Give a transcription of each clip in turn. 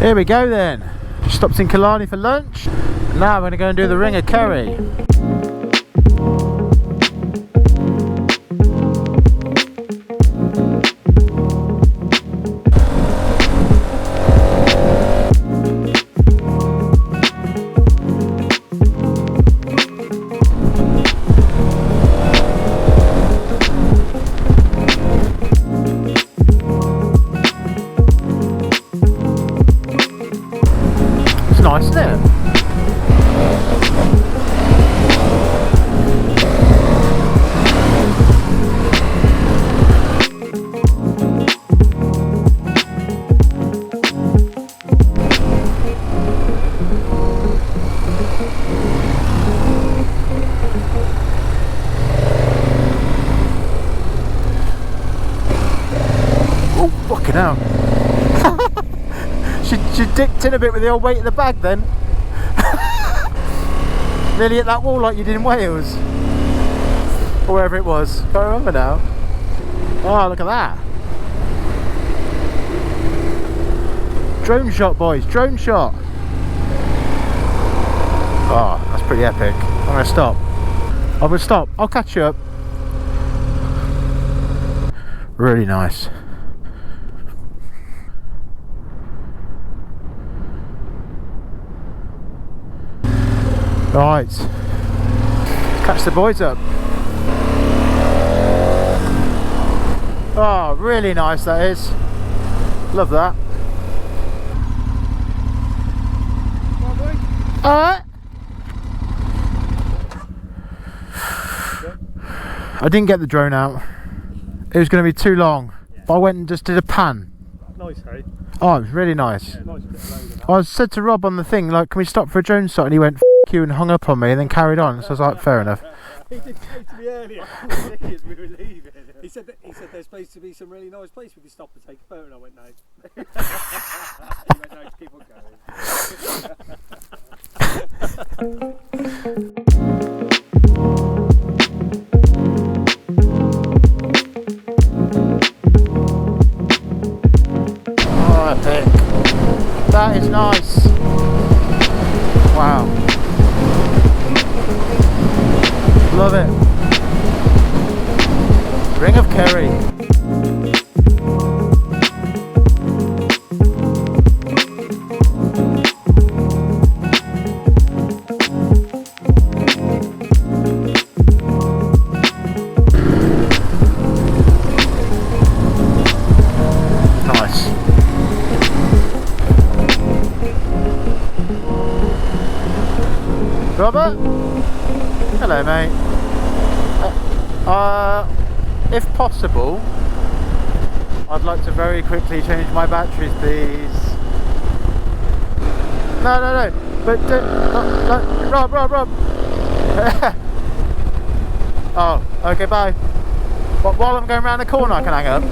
Here we go then. Stopped in Killarney for lunch. Now I'm going to go and do the ring of Kerry. Nice, isn't it? Oh, fucking hell. She dipped in a bit with the old weight of the bag then. Nearly hit that wall like you did in Wales. Or wherever it was. Can't remember now. Oh, look at that. Drone shot, boys. Drone shot. Oh, that's pretty epic. I'm going to stop. I'm going to stop. I'll catch you up. Really nice. Right, catch the boys up. Oh, really nice that is. Love that. Alright. I didn't get the drone out. It was going to be too long. But I went and just did a pan. Nice, Harry. Oh, it was really nice. Yeah, nice bit of I said to Rob on the thing, like, can we stop for a drone shot? And he went, F you, and hung up on me and then carried on. So I was like, fair enough. He did say to me earlier, as we were leaving, he said there's supposed to be some really nice place we could stop and take a photo, and I went, no. He went, no, just keep on going. Oh, epic. That is nice. Wow. Love it. Ring of Kerry. Nice. Robert? Hello, mate. If possible, I'd like to very quickly change my batteries, please. No. But no, Rob. Oh, okay, bye. But while I'm going around the corner, I can hang up.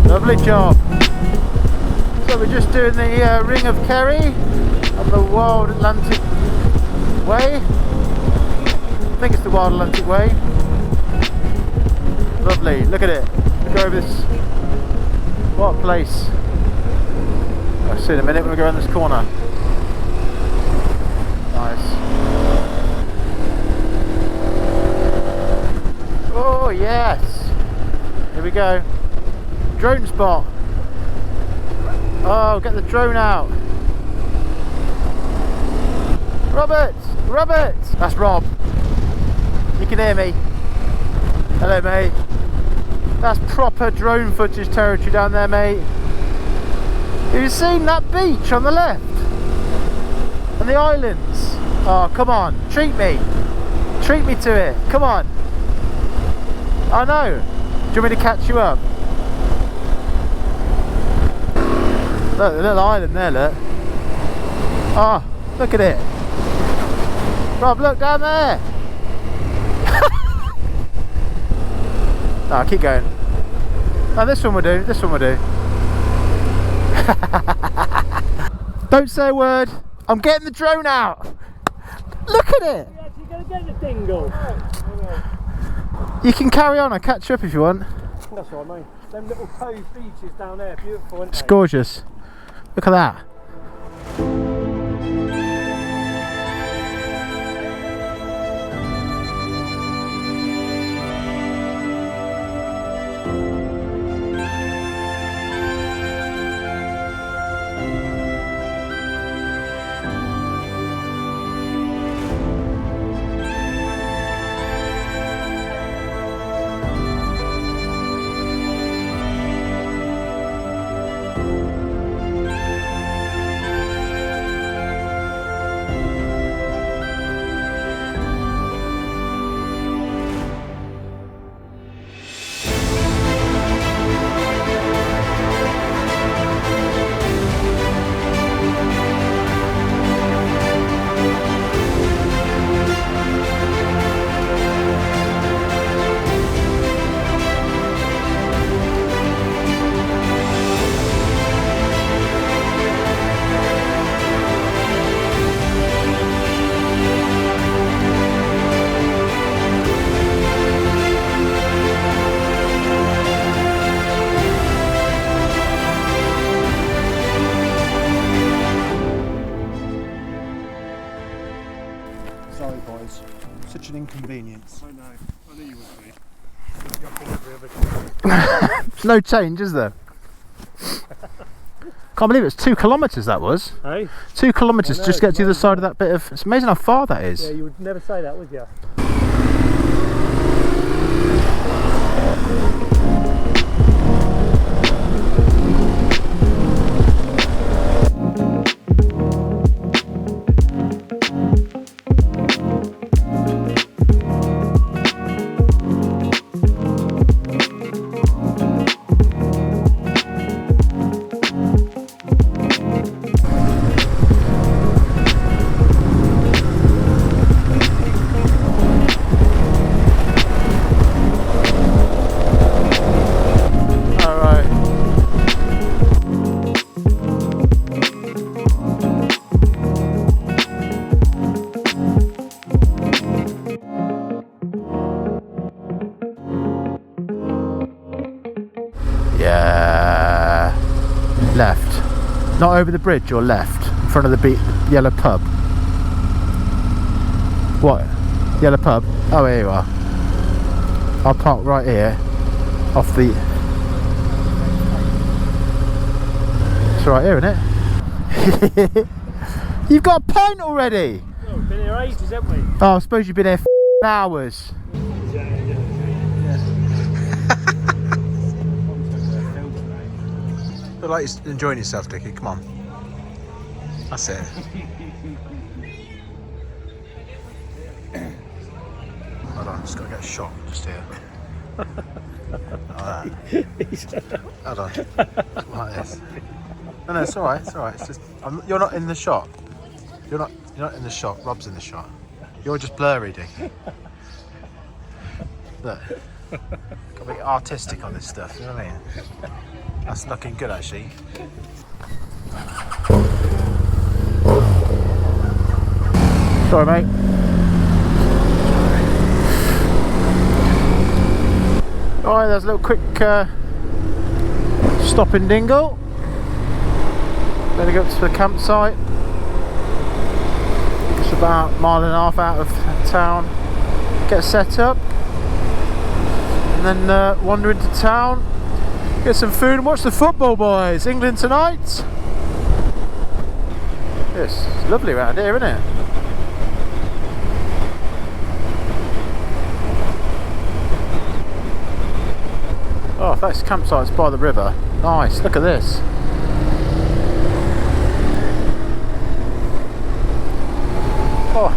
Lovely job. So we're just doing the ring of Kerry on the Wild Atlantic Way. I think it's the Wild Atlantic Way. Lovely, look at it. Look over this. What a place. I'll see in a minute when we go around this corner. Nice. Oh yes. Here we go. Drone spot. Oh, get the drone out. Robert! That's Rob. You can hear me. Hello, mate. That's proper drone footage territory down there, mate. Have you seen that beach on the left? And the islands? Oh, come on. Treat me to it. Come on. I know. Do you want me to catch you up? Look, the little island there, look. Oh, look at it. Rob, look down there. No, keep going. No, this one will do. This one will do. Don't say a word. I'm getting the drone out. Look at it. You're actually going to get the dingle. You can carry on. I'll catch you up if you want. That's what I mean. Them little cove beaches down there, beautiful, aren't It's they? gorgeous. Look at that. Sorry boys, such an inconvenience. I know. I knew you would be. There's no change, is there? Can't believe it's 2 kilometres that was. Hey? 2 kilometres I know, just to get it's to the other amazing. side of that bit of. It's amazing how far that is. Yeah, you would never say that, would you? Yeah. Left. Not over the bridge or left. In front of the yellow pub. What? Yellow pub? Oh, here you are. I'll park right here. Off the. It's right here, isn't it? You've got a pint already! Oh, we've been here ages, haven't we? Oh, I suppose you've been here hours. Look like you're enjoying yourself, Dickie. Come on. That's it. Hold on, just got to get a shot just here. Like that. Hold on. Like this. No, it's alright. It's alright. It's just you're not in the shot. You're not in the shot. Rob's in the shot. You're just blurry, Dickie. Look. Got to be artistic on this stuff. You know what I mean? That's looking good, actually. Sorry, mate. Alright, there's a little quick stop in Dingle. Then to go to the campsite. It's about a mile and a half out of town. Get set up. And then wander into town. Get some food and watch the football, boys. England tonight. Yes, it's lovely around here, isn't it? Oh, that's campsites by the river. Nice, look at this. Oh.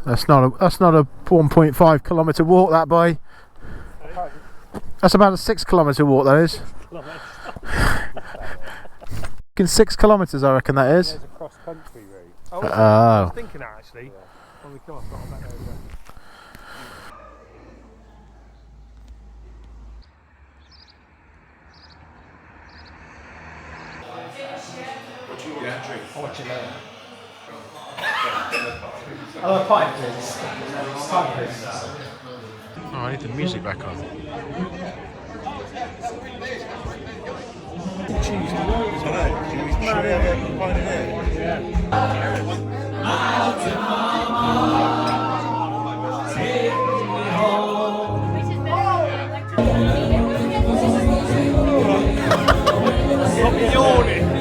That's not a 1.5 kilometre walk, that boy. That's about a 6 kilometre walk, that is. kilometres. In 6 kilometres, I reckon that is. There's a cross-country route. Oh, I was Oh. thinking that actually. Yeah. When we come off, not back over. I'll watch it later. Oh, a pipe, please. Pipe, please. Oh, I need the music back on.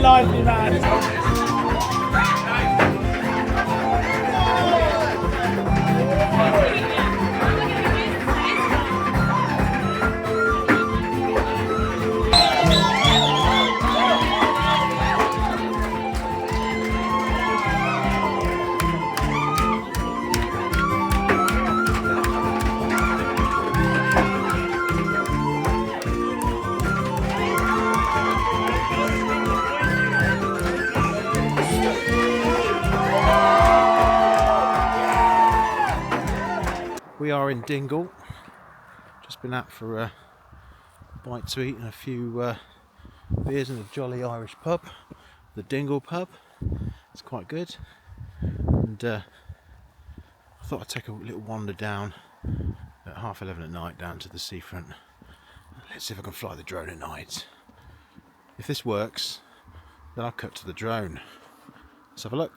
Lively man. We are in Dingle. Just been out for a bite to eat and a few beers in a jolly Irish pub, the Dingle pub. It's quite good. And I thought I'd take a little wander down at 11:30 at night down to the seafront. Let's see if I can fly the drone at night. If this works, then I'll cut to the drone. Let's have a look.